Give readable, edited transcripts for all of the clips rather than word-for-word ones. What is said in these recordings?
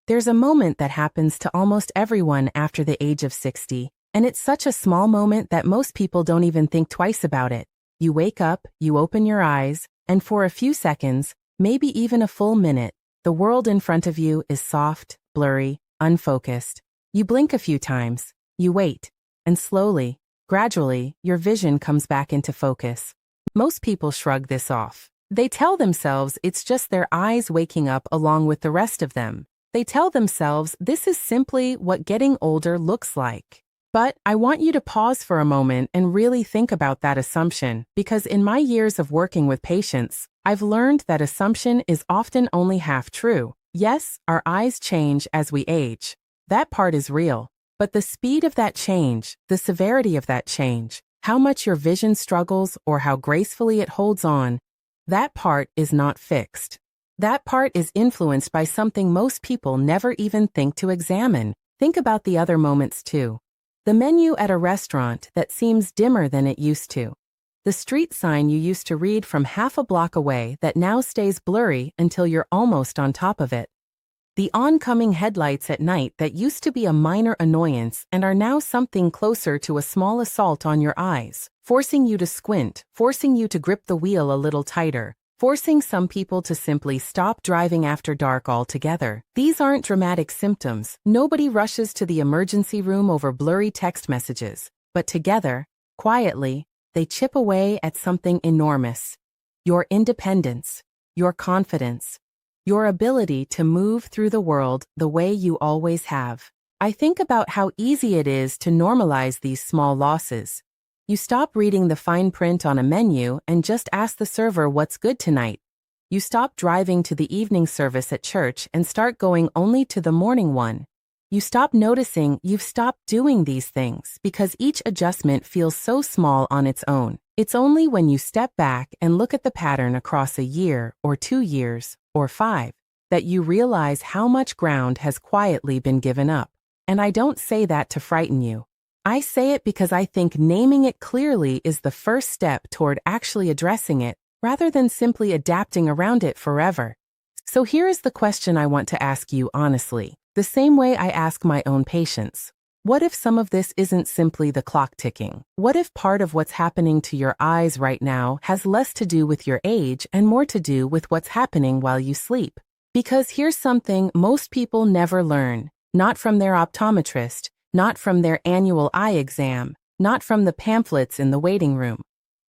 There's a moment that happens to almost everyone after the age of 60, and it's such a small moment that most people don't even think twice about it. You wake up, you open your eyes, and for a few seconds, maybe even a full minute, the world in front of you is soft, blurry, unfocused. You blink a few times, you wait, and slowly, gradually, your vision comes back into focus. Most people shrug this off. They tell themselves it's just their eyes waking up along with the rest of them. They tell themselves this is simply what getting older looks like. But I want you to pause for a moment and really think about that assumption, because in my years of working with patients, I've learned that assumption is often only half true. Yes, our eyes change as we age. That part is real. But the speed of that change, the severity of that change, how much your vision struggles or how gracefully it holds on, that part is not fixed. That part is influenced by something most people never even think to examine. Think about the other moments too. The menu at a restaurant that seems dimmer than it used to. The street sign you used to read from half a block away that now stays blurry until you're almost on top of it. The oncoming headlights at night that used to be a minor annoyance and are now something closer to a small assault on your eyes, forcing you to squint, forcing you to grip the wheel a little tighter, forcing some people to simply stop driving after dark altogether. These aren't dramatic symptoms. Nobody rushes to the emergency room over blurry text messages. But together, quietly, they chip away at something enormous. Your independence, your confidence, your ability to move through the world the way you always have. I think about how easy it is to normalize these small losses. You stop reading the fine print on a menu and just ask the server what's good tonight. You stop driving to the evening service at church and start going only to the morning one. You stop noticing you've stopped doing these things because each adjustment feels so small on its own. It's only when you step back and look at the pattern across a year or 2 years or 5 that you realize how much ground has quietly been given up. And I don't say that to frighten you. I say it because I think naming it clearly is the first step toward actually addressing it, rather than simply adapting around it forever. So here is the question I want to ask you honestly, the same way I ask my own patients. What if some of this isn't simply the clock ticking? What if part of what's happening to your eyes right now has less to do with your age and more to do with what's happening while you sleep? Because here's something most people never learn, not from their optometrist, not from their annual eye exam, not from the pamphlets in the waiting room.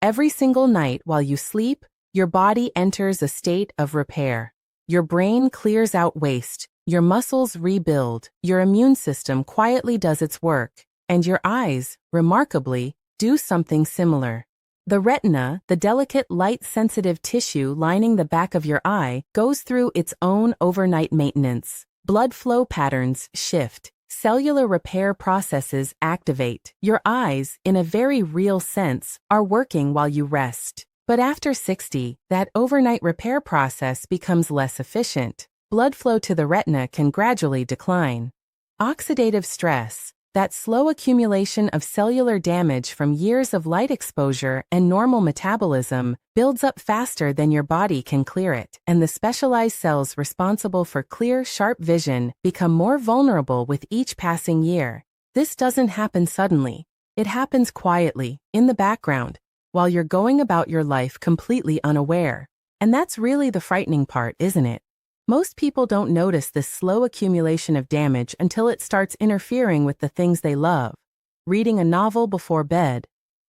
Every single night while you sleep, your body enters a state of repair. Your brain clears out waste, your muscles rebuild, your immune system quietly does its work, and your eyes, remarkably, do something similar. The retina, the delicate light-sensitive tissue lining the back of your eye, goes through its own overnight maintenance. Blood flow patterns shift. Cellular repair processes activate. Your eyes, in a very real sense, are working while you rest. But after 60, that overnight repair process becomes less efficient. Blood flow to the retina can gradually decline. Oxidative stress, that slow accumulation of cellular damage from years of light exposure and normal metabolism, builds up faster than your body can clear it, and the specialized cells responsible for clear, sharp vision become more vulnerable with each passing year. This doesn't happen suddenly. It happens quietly, in the background, while you're going about your life completely unaware. And that's really the frightening part, isn't it? Most people don't notice this slow accumulation of damage until it starts interfering with the things they love. Reading a novel before bed,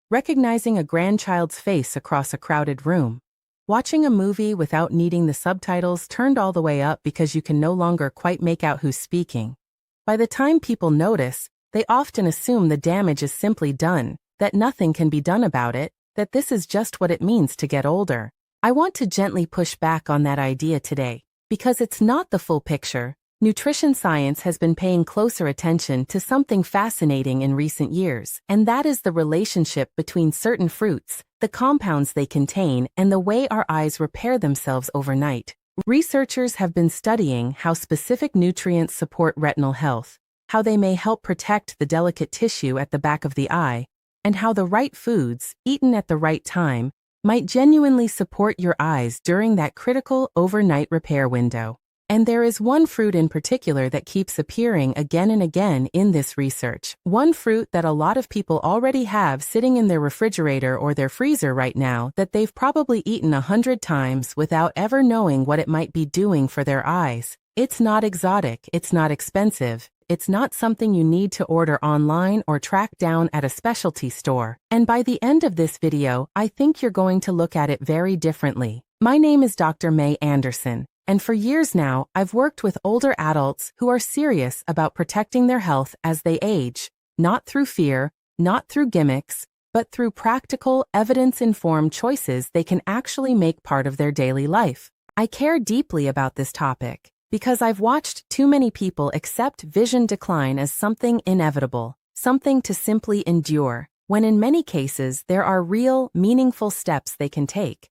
recognizing a grandchild's face across a crowded room, watching a movie without needing the subtitles turned all the way up because you can no longer quite make out who's speaking. By the time people notice, they often assume the damage is simply done, that nothing can be done about it, that this is just what it means to get older. I want to gently push back on that idea today. Because it's not the full picture, nutrition science has been paying closer attention to something fascinating in recent years, and that is the relationship between certain fruits, the compounds they contain, and the way our eyes repair themselves overnight. Researchers have been studying how specific nutrients support retinal health, how they may help protect the delicate tissue at the back of the eye, and how the right foods, eaten at the right time, might genuinely support your eyes during that critical overnight repair window. And there is one fruit in particular that keeps appearing again and again in this research. One fruit that a lot of people already have sitting in their refrigerator or their freezer right now that they've probably eaten 100 times without ever knowing what it might be doing for their eyes. It's not exotic, it's not expensive, it's not something you need to order online or track down at a specialty store. And by the end of this video, I think you're going to look at it very differently. My name is Dr. May Anderson. And for years now, I've worked with older adults who are serious about protecting their health as they age, not through fear, not through gimmicks, but through practical, evidence-informed choices they can actually make part of their daily life. I care deeply about this topic because I've watched too many people accept vision decline as something inevitable, something to simply endure, when in many cases there are real, meaningful steps they can take.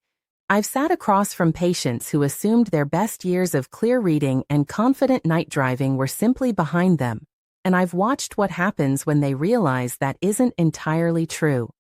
I've sat across from patients who assumed their best years of clear reading and confident night driving were simply behind them, and I've watched what happens when they realize that isn't entirely true.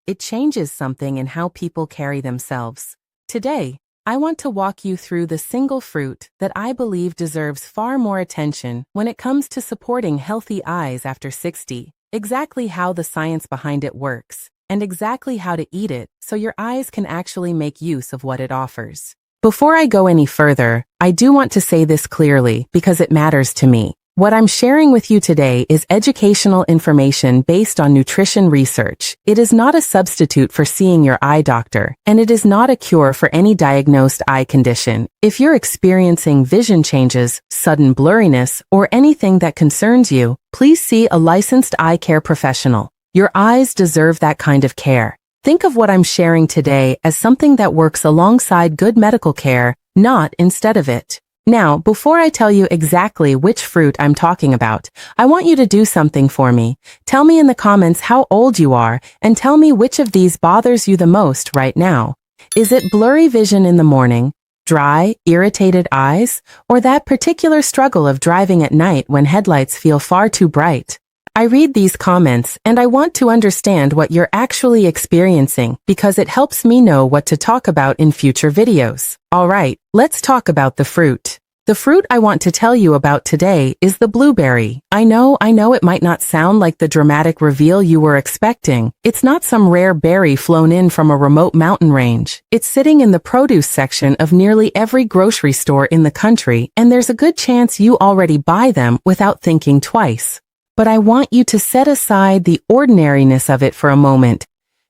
It changes something in how people carry themselves. Today, I want to walk you through the single fruit that I believe deserves far more attention when it comes to supporting healthy eyes after 60, exactly how the science behind it works, and exactly how to eat it so your eyes can actually make use of what it offers. Before I go any further, I do want to say this clearly because it matters to me. What I'm sharing with you today is educational information based on nutrition research. It is not a substitute for seeing your eye doctor, and it is not a cure for any diagnosed eye condition. If you're experiencing vision changes, sudden blurriness, or anything that concerns you, please see a licensed eye care professional. Your eyes deserve that kind of care. Think of what I'm sharing today as something that works alongside good medical care, not instead of it. Now, before I tell you exactly which fruit I'm talking about, I want you to do something for me. Tell me in the comments how old you are, and tell me which of these bothers you the most right now. Is it blurry vision in the morning, dry, irritated eyes, or that particular struggle of driving at night when headlights feel far too bright? I read these comments and I want to understand what you're actually experiencing because it helps me know what to talk about in future videos. Alright, let's talk about the fruit. The fruit I want to tell you about today is the blueberry. I know it might not sound like the dramatic reveal you were expecting. It's not some rare berry flown in from a remote mountain range. It's sitting in the produce section of nearly every grocery store in the country, and there's a good chance you already buy them without thinking twice. But I want you to set aside the ordinariness of it for a moment,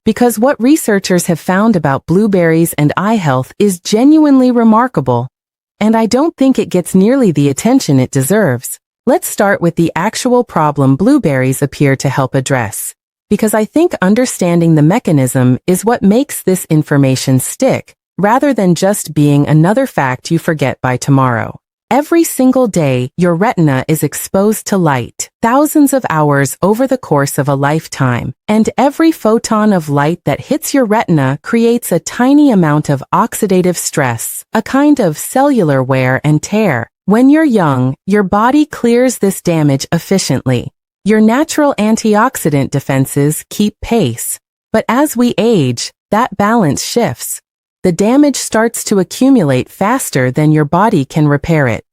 because what researchers have found about blueberries and eye health is genuinely remarkable, and I don't think it gets nearly the attention it deserves. Let's start with the actual problem blueberries appear to help address, because I think understanding the mechanism is what makes this information stick, rather than just being another fact you forget by tomorrow. Every single day, your retina is exposed to light, thousands of hours over the course of a lifetime, and every photon of light that hits your retina creates a tiny amount of oxidative stress, a kind of cellular wear and tear. When you're young, your body clears this damage efficiently. Your natural antioxidant defenses keep pace. But as we age, that balance shifts. The damage starts to accumulate faster than your body can repair it.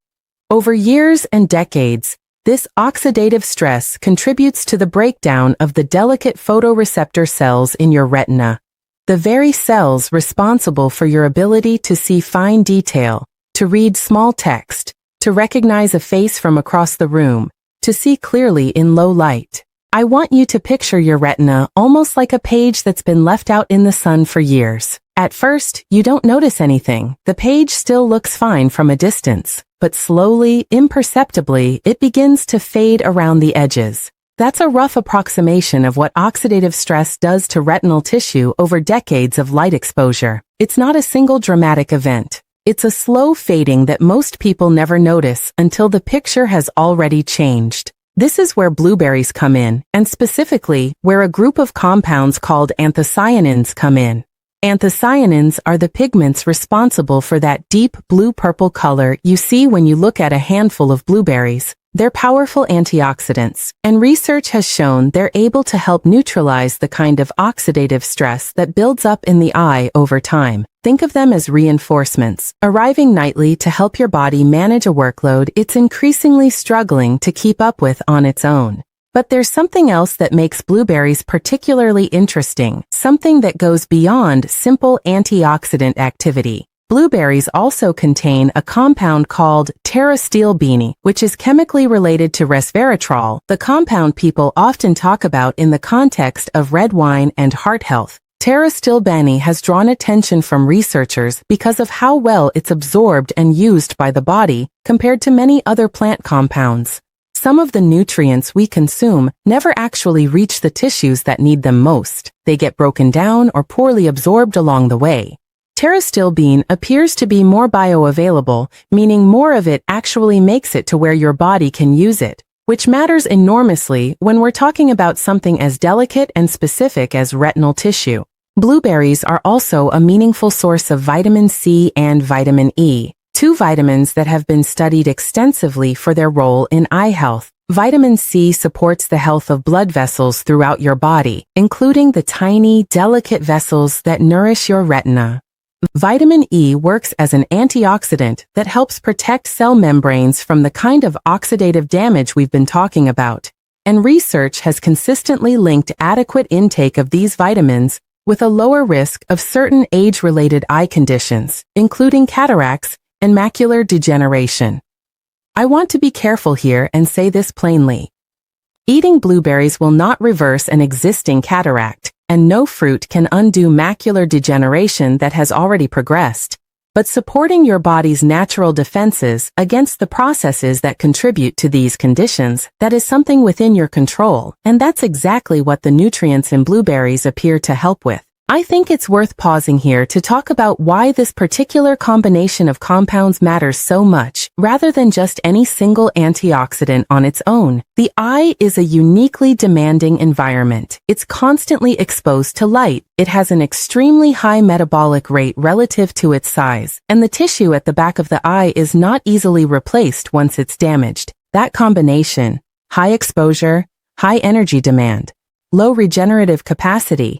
Over years and decades, this oxidative stress contributes to the breakdown of the delicate photoreceptor cells in your retina, the very cells responsible for your ability to see fine detail, to read small text, to recognize a face from across the room, to see clearly in low light. I want you to picture your retina almost like a page that's been left out in the sun for years. At first, you don't notice anything. The page still looks fine from a distance, but slowly, imperceptibly, it begins to fade around the edges. That's a rough approximation of what oxidative stress does to retinal tissue over decades of light exposure. It's not a single dramatic event. It's a slow fading that most people never notice until the picture has already changed. This is where blueberries come in, and specifically, where a group of compounds called anthocyanins come in. Anthocyanins are the pigments responsible for that deep blue-purple color you see when you look at a handful of blueberries. They're powerful antioxidants, and research has shown they're able to help neutralize the kind of oxidative stress that builds up in the eye over time. Think of them as reinforcements, arriving nightly to help your body manage a workload it's increasingly struggling to keep up with on its own. But there's something else that makes blueberries particularly interesting, something that goes beyond simple antioxidant activity. Blueberries also contain a compound called pterostilbene, which is chemically related to resveratrol, the compound people often talk about in the context of red wine and heart health. Pterostilbene has drawn attention from researchers because of how well it's absorbed and used by the body compared to many other plant compounds. Some of the nutrients we consume never actually reach the tissues that need them most. They get broken down or poorly absorbed along the way. Pterostilbene appears to be more bioavailable, meaning more of it actually makes it to where your body can use it, which matters enormously when we're talking about something as delicate and specific as retinal tissue. Blueberries are also a meaningful source of vitamin C and vitamin E, two vitamins that have been studied extensively for their role in eye health. Vitamin C supports the health of blood vessels throughout your body, including the tiny, delicate vessels that nourish your retina. Vitamin E works as an antioxidant that helps protect cell membranes from the kind of oxidative damage we've been talking about. And research has consistently linked adequate intake of these vitamins with a lower risk of certain age-related eye conditions, including cataracts and macular degeneration. I want to be careful here and say this plainly. Eating blueberries will not reverse an existing cataract, and no fruit can undo macular degeneration that has already progressed. But supporting your body's natural defenses against the processes that contribute to these conditions, that is something within your control, and that's exactly what the nutrients in blueberries appear to help with. I think it's worth pausing here to talk about why this particular combination of compounds matters so much, rather than just any single antioxidant on its own. The eye is a uniquely demanding environment. It's constantly exposed to light. It has an extremely high metabolic rate relative to its size, and the tissue at the back of the eye is not easily replaced once it's damaged. That combination, high exposure, high energy demand, low regenerative capacity,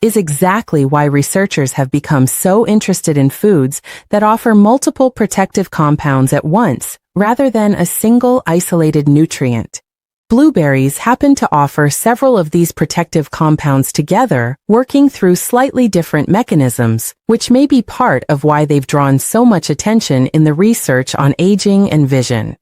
is exactly why researchers have become so interested in foods that offer multiple protective compounds at once, rather than a single isolated nutrient. Blueberries happen to offer several of these protective compounds together, working through slightly different mechanisms, which may be part of why they've drawn so much attention in the research on aging and vision.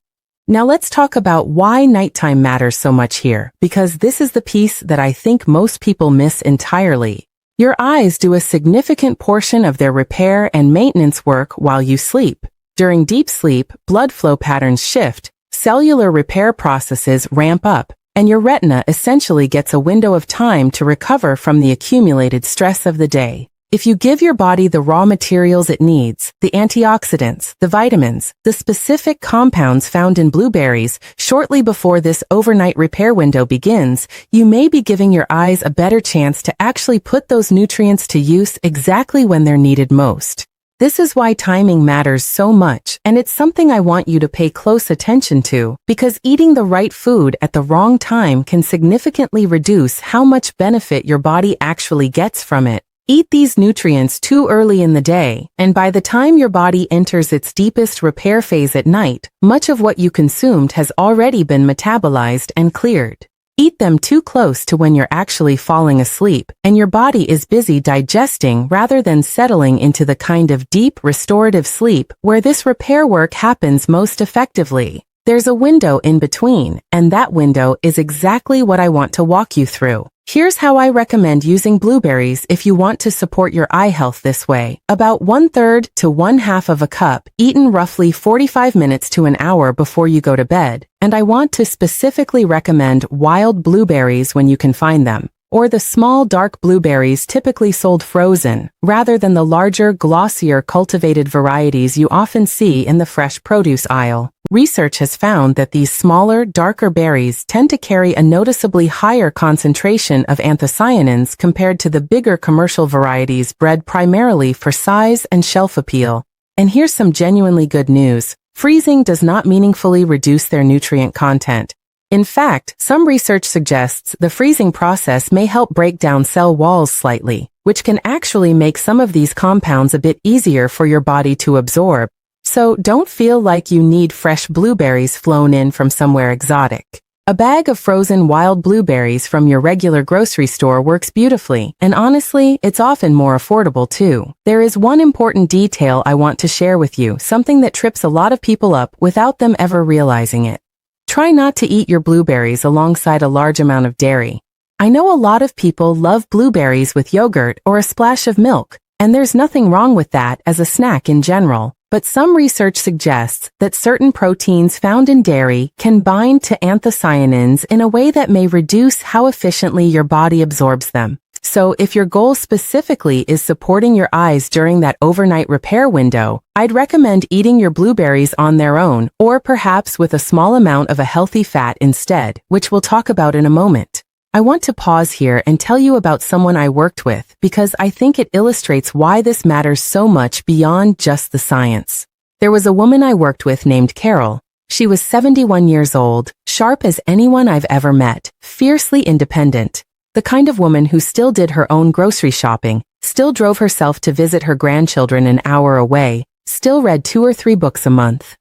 Now let's talk about why nighttime matters so much here, because this is the piece that I think most people miss entirely. Your eyes do a significant portion of their repair and maintenance work while you sleep. During deep sleep, blood flow patterns shift, cellular repair processes ramp up, and your retina essentially gets a window of time to recover from the accumulated stress of the day. If you give your body the raw materials it needs, the antioxidants, the vitamins, the specific compounds found in blueberries, shortly before this overnight repair window begins, you may be giving your eyes a better chance to actually put those nutrients to use exactly when they're needed most. This is why timing matters so much, and it's something I want you to pay close attention to, because eating the right food at the wrong time can significantly reduce how much benefit your body actually gets from it. Eat these nutrients too early in the day, and by the time your body enters its deepest repair phase at night, much of what you consumed has already been metabolized and cleared. Eat them too close to when you're actually falling asleep, and your body is busy digesting rather than settling into the kind of deep restorative sleep where this repair work happens most effectively. There's a window in between, and that window is exactly what I want to walk you through. Here's how I recommend using blueberries if you want to support your eye health this way. About 1/3 to 1/2 of a cup, eaten roughly 45 minutes to an hour before you go to bed. And I want to specifically recommend wild blueberries when you can find them, or the small dark blueberries typically sold frozen, rather than the larger, glossier cultivated varieties you often see in the fresh produce aisle. Research has found that these smaller, darker berries tend to carry a noticeably higher concentration of anthocyanins compared to the bigger commercial varieties bred primarily for size and shelf appeal. And here's some genuinely good news. Freezing does not meaningfully reduce their nutrient content. In fact, some research suggests the freezing process may help break down cell walls slightly, which can actually make some of these compounds a bit easier for your body to absorb. So don't feel like you need fresh blueberries flown in from somewhere exotic. A bag of frozen wild blueberries from your regular grocery store works beautifully, and honestly, it's often more affordable too. There is one important detail I want to share with you, something that trips a lot of people up without them ever realizing it. Try not to eat your blueberries alongside a large amount of dairy. I know a lot of people love blueberries with yogurt or a splash of milk, and there's nothing wrong with that as a snack in general. But some research suggests that certain proteins found in dairy can bind to anthocyanins in a way that may reduce how efficiently your body absorbs them. So if your goal specifically is supporting your eyes during that overnight repair window, I'd recommend eating your blueberries on their own, or perhaps with a small amount of a healthy fat instead, which we'll talk about in a moment. I want to pause here and tell you about someone I worked with because I think it illustrates why this matters so much beyond just the science. There was a woman I worked with named Carol. She was 71 years old, sharp as anyone I've ever met, fiercely independent. The kind of woman who still did her own grocery shopping, still drove herself to visit her grandchildren an hour away, still read 2 or 3 books a month.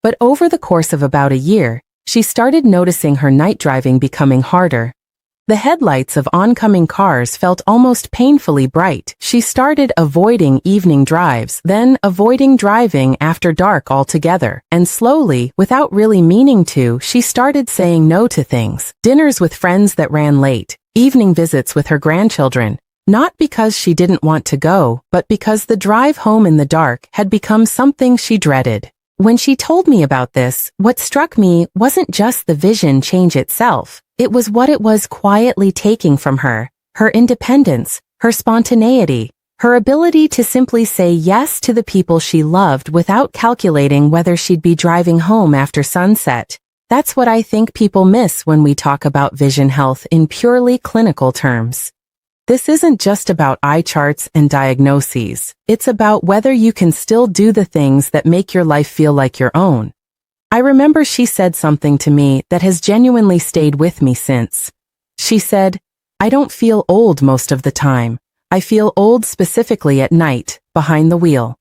But over the course of about a year, she started noticing her night driving becoming harder. The headlights of oncoming cars felt almost painfully bright. She started avoiding evening drives, then avoiding driving after dark altogether. And slowly, without really meaning to, she started saying no to things. Dinners with friends that ran late, evening visits with her grandchildren. Not because she didn't want to go, but because the drive home in the dark had become something she dreaded. When she told me about this, what struck me wasn't just the vision change itself. It was what it was quietly taking from her, her independence, her spontaneity, her ability to simply say yes to the people she loved without calculating whether she'd be driving home after sunset. That's what I think people miss when we talk about vision health in purely clinical terms. This isn't just about eye charts and diagnoses. It's about whether you can still do the things that make your life feel like your own. I remember she said something to me that has genuinely stayed with me since. She said, "I don't feel old most of the time. I feel old specifically at night, behind the wheel."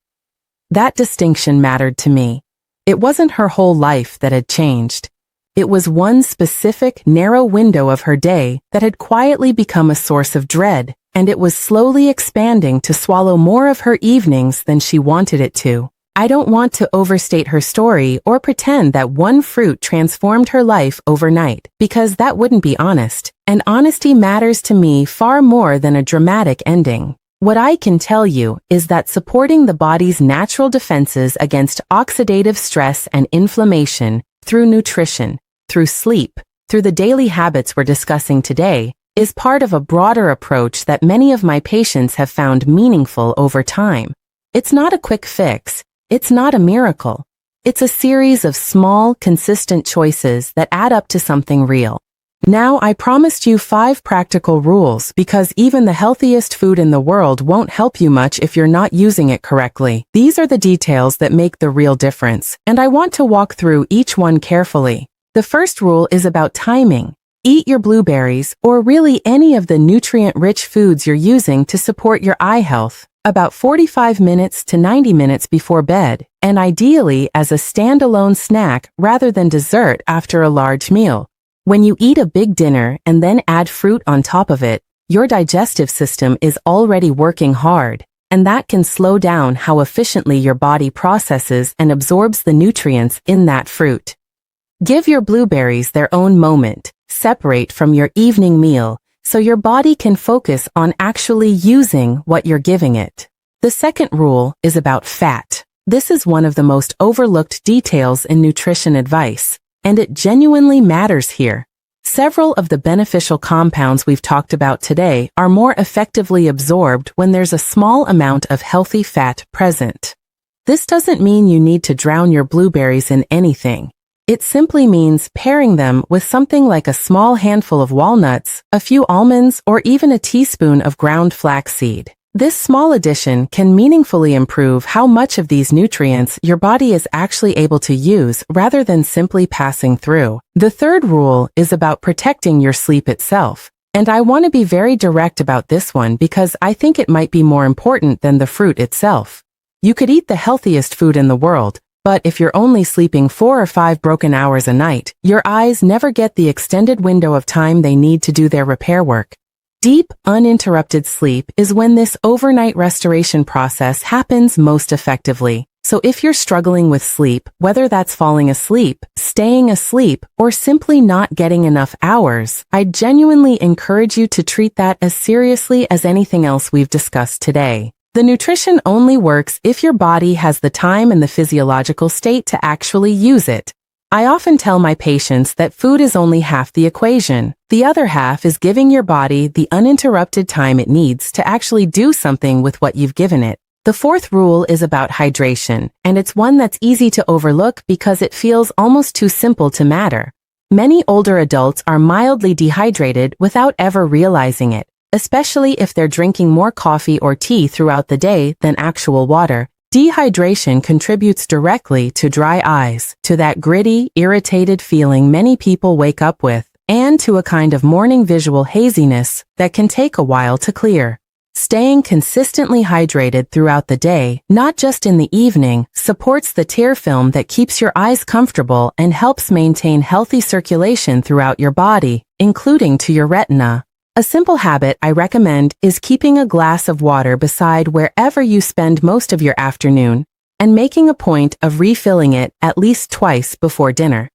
That distinction mattered to me. It wasn't her whole life that had changed. It was one specific, narrow window of her day that had quietly become a source of dread, and it was slowly expanding to swallow more of her evenings than she wanted it to. I don't want to overstate her story or pretend that one fruit transformed her life overnight, because that wouldn't be honest, and honesty matters to me far more than a dramatic ending. What I can tell you is that supporting the body's natural defenses against oxidative stress and inflammation through nutrition, through sleep, through the daily habits we're discussing today, is part of a broader approach that many of my patients have found meaningful over time. It's not a quick fix. It's not a miracle. It's a series of small, consistent choices that add up to something real. Now, I promised you 5 practical rules because even the healthiest food in the world won't help you much if you're not using it correctly. These are the details that make the real difference, and I want to walk through each one carefully. The first rule is about timing. Eat your blueberries, or really any of the nutrient-rich foods you're using to support your eye health, about 45 minutes to 90 minutes before bed, and ideally as a standalone snack rather than dessert after a large meal. When you eat a big dinner and then add fruit on top of it, your digestive system is already working hard, and that can slow down how efficiently your body processes and absorbs the nutrients in that fruit. Give your blueberries their own moment, separate from your evening meal, so your body can focus on actually using what you're giving it. The second rule is about fat. This is one of the most overlooked details in nutrition advice, and it genuinely matters here. Several of the beneficial compounds we've talked about today are more effectively absorbed when there's a small amount of healthy fat present. This doesn't mean you need to drown your blueberries in anything. It simply means pairing them with something like a small handful of walnuts, a few almonds, or even a teaspoon of ground flaxseed. This small addition can meaningfully improve how much of these nutrients your body is actually able to use rather than simply passing through. The third rule is about protecting your sleep itself. And I want to be very direct about this one because I think it might be more important than the fruit itself. You could eat the healthiest food in the world, but if you're only sleeping 4 or 5 broken hours a night, your eyes never get the extended window of time they need to do their repair work. Deep, uninterrupted sleep is when this overnight restoration process happens most effectively. So if you're struggling with sleep, whether that's falling asleep, staying asleep, or simply not getting enough hours, I genuinely encourage you to treat that as seriously as anything else we've discussed today. The nutrition only works if your body has the time and the physiological state to actually use it. I often tell my patients that food is only half the equation. The other half is giving your body the uninterrupted time it needs to actually do something with what you've given it. The fourth rule is about hydration, and it's one that's easy to overlook because it feels almost too simple to matter. Many older adults are mildly dehydrated without ever realizing it, especially if they're drinking more coffee or tea throughout the day than actual water. Dehydration contributes directly to dry eyes, to that gritty, irritated feeling many people wake up with, and to a kind of morning visual haziness that can take a while to clear. Staying consistently hydrated throughout the day, not just in the evening, supports the tear film that keeps your eyes comfortable and helps maintain healthy circulation throughout your body, including to your retina. A simple habit I recommend is keeping a glass of water beside wherever you spend most of your afternoon and making a point of refilling it at least twice before dinner.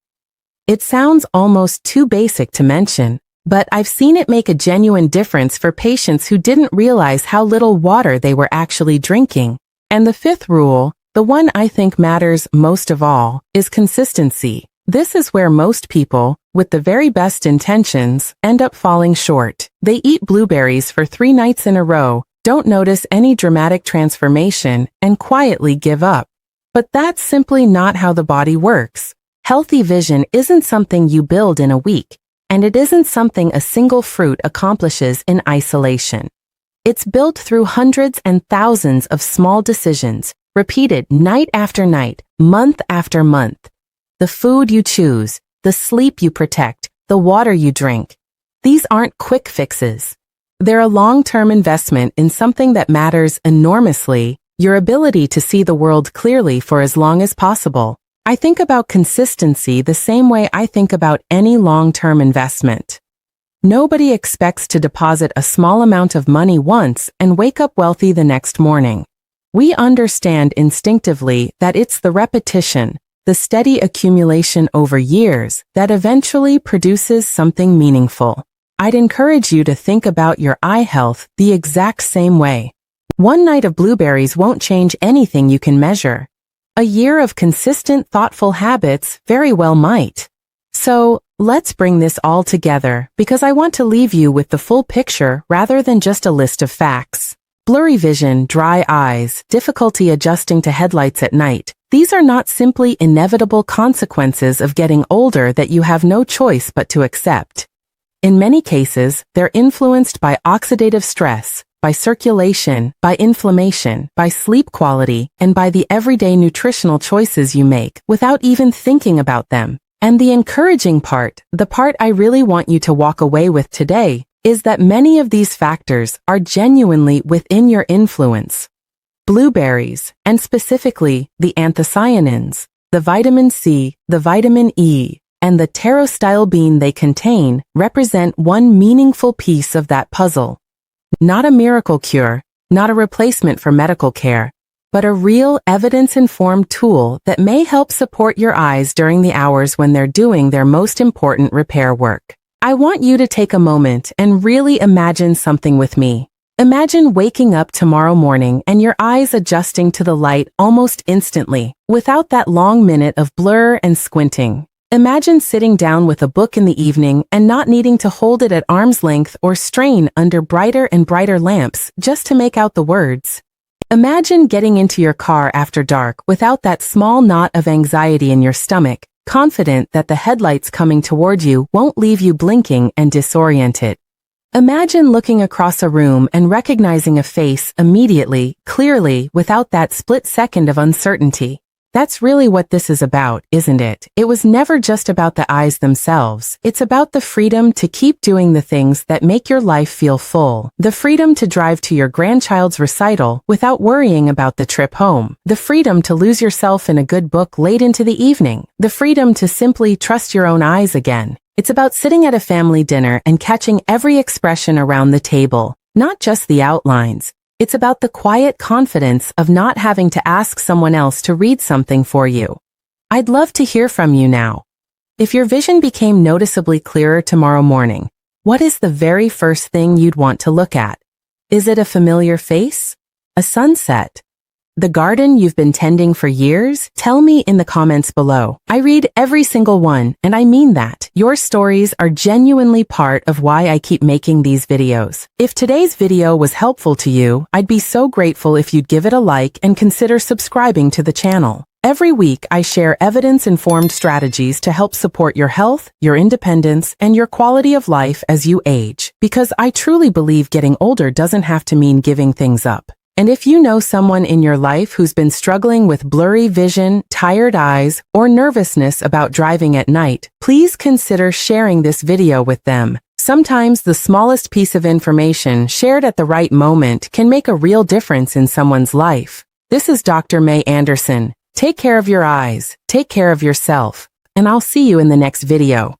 It sounds almost too basic to mention, but I've seen it make a genuine difference for patients who didn't realize how little water they were actually drinking. And the fifth rule, the one I think matters most of all, is consistency. This is where most people, with the very best intentions, end up falling short. They eat blueberries for 3 nights in a row, don't notice any dramatic transformation, and quietly give up. But that's simply not how the body works. Healthy vision isn't something you build in a week, and it isn't something a single fruit accomplishes in isolation. It's built through hundreds and thousands of small decisions, repeated night after night, month after month. The food you choose, the sleep you protect, the water you drink. These aren't quick fixes. They're a long-term investment in something that matters enormously, your ability to see the world clearly for as long as possible. I think about consistency the same way I think about any long-term investment. Nobody expects to deposit a small amount of money once and wake up wealthy the next morning. We understand instinctively that it's the repetition, the steady accumulation over years, that eventually produces something meaningful. I'd encourage you to think about your eye health the exact same way. One night of blueberries won't change anything you can measure. A year of consistent, thoughtful habits very well might. So, let's bring this all together because I want to leave you with the full picture rather than just a list of facts. Blurry vision, dry eyes, difficulty adjusting to headlights at night. These are not simply inevitable consequences of getting older that you have no choice but to accept. In many cases, they're influenced by oxidative stress, by circulation, by inflammation, by sleep quality, and by the everyday nutritional choices you make without even thinking about them. And the encouraging part, the part I really want you to walk away with today, is that many of these factors are genuinely within your influence. Blueberries, and specifically the anthocyanins, the vitamin C, the vitamin E, and the taro-style bean they contain, represent one meaningful piece of that puzzle. Not a miracle cure, not a replacement for medical care, but a real evidence-informed tool that may help support your eyes during the hours when they're doing their most important repair work. I want you to take a moment and really imagine something with me. Imagine waking up tomorrow morning and your eyes adjusting to the light almost instantly, without that long minute of blur and squinting. Imagine sitting down with a book in the evening and not needing to hold it at arm's length or strain under brighter and brighter lamps just to make out the words. Imagine getting into your car after dark without that small knot of anxiety in your stomach, confident that the headlights coming toward you won't leave you blinking and disoriented. Imagine looking across a room and recognizing a face immediately, clearly, without that split second of uncertainty. That's really what this is about, isn't it? It was never just about the eyes themselves. It's about the freedom to keep doing the things that make your life feel full. The freedom to drive to your grandchild's recital without worrying about the trip home. The freedom to lose yourself in a good book late into the evening. The freedom to simply trust your own eyes again. It's about sitting at a family dinner and catching every expression around the table, not just the outlines. It's about the quiet confidence of not having to ask someone else to read something for you. I'd love to hear from you now. If your vision became noticeably clearer tomorrow morning, what is the very first thing you'd want to look at? Is it a familiar face? A sunset? The garden you've been tending for years? Tell me in the comments below. I read every single one, and I mean that. Your stories are genuinely part of why I keep making these videos. If today's video was helpful to you, I'd be so grateful if you'd give it a like and consider subscribing to the channel. Every week, I share evidence-informed strategies to help support your health, your independence, and your quality of life as you age. Because I truly believe getting older doesn't have to mean giving things up. And if you know someone in your life who's been struggling with blurry vision, tired eyes, or nervousness about driving at night, please consider sharing this video with them. Sometimes the smallest piece of information shared at the right moment can make a real difference in someone's life. This is Dr. May Anderson. Take care of your eyes, take care of yourself, and I'll see you in the next video.